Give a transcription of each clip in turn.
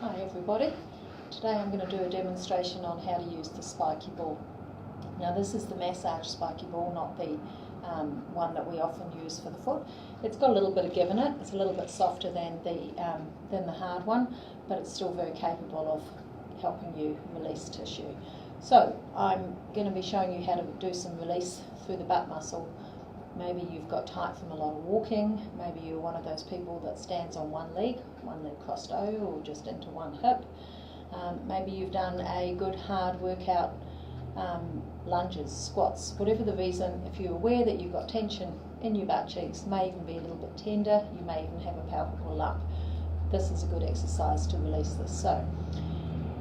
Hi everybody. Today I'm going to do a demonstration on how to use the spiky ball. Now this is the massage spiky ball, not the one that we often use for the foot. It's got a little bit of give in it. It's a little bit softer than the hard one, but it's still very capable of helping you release tissue. So I'm going to be showing you how to do some release through the butt muscle. Maybe you've got tight from a lot of walking, maybe you're one of those people that stands on one leg crossed over, or just into one hip. Maybe you've done a good hard workout, lunges, squats, whatever the reason. If you're aware that you've got tension in your butt cheeks, may even be a little bit tender, you may even have a palpable lump, this is a good exercise to release this. So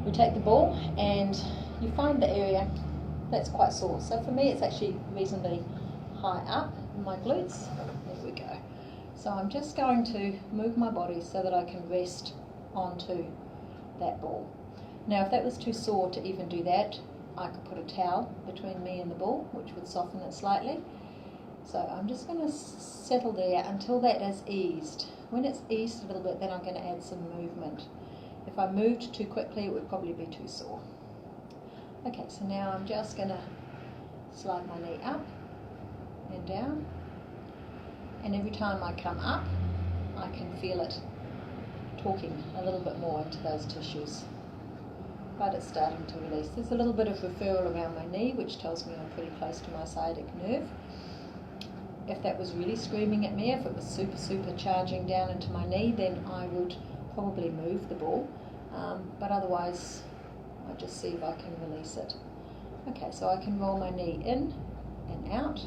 we take the ball and you find the area that's quite sore. So for me it's actually reasonably high up in my glutes. There we go. So I'm just going to move my body so that I can rest onto that ball. Now if that was too sore to even do that, I could put a towel between me and the ball, which would soften it slightly. So I'm just going to settle there until that is eased. When it's eased a little bit, then I'm going to add some movement. If I moved too quickly, it would probably be too sore. Okay, so now I'm just going to slide my knee up and down, and every time I come up I can feel it talking a little bit more into those tissues, but it's starting to release. There's a little bit of referral around my knee, which tells me I'm pretty close to my sciatic nerve. If that was really screaming at me, if it was super charging down into my knee, then I would probably move the ball, but otherwise I'll just see if I can release it. Okay, so I can roll my knee in and out.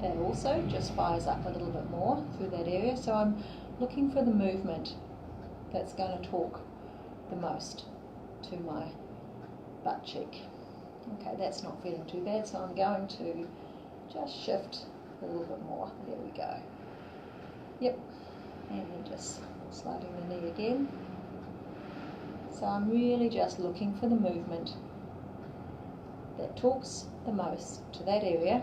That also just fires up a little bit more through that area. So I'm looking for the movement that's going to talk the most to my butt cheek. Okay, that's not feeling too bad, so I'm going to just shift a little bit more. There we go. Yep, and then just sliding the knee again. So I'm really just looking for the movement that talks the most to that area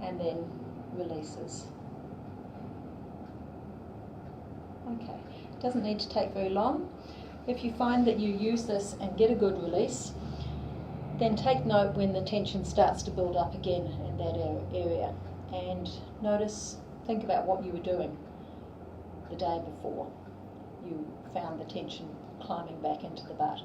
and then releases. Okay, it doesn't need to take very long. If you find that you use this and get a good release, then take note when the tension starts to build up again in that area, and think about what you were doing the day before you found the tension climbing back into the butt.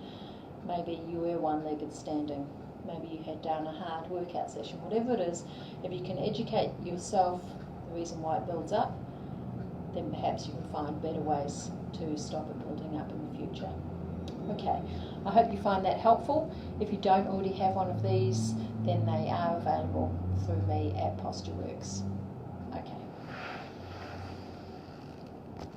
Maybe you were one-legged standing, maybe you had done a hard workout session, whatever it is. If you can educate yourself the reason why it builds up, then perhaps you can find better ways to stop it building up in the future. Okay, I hope you find that helpful. If you don't already have one of these, then they are available through me at Posture Works. Okay.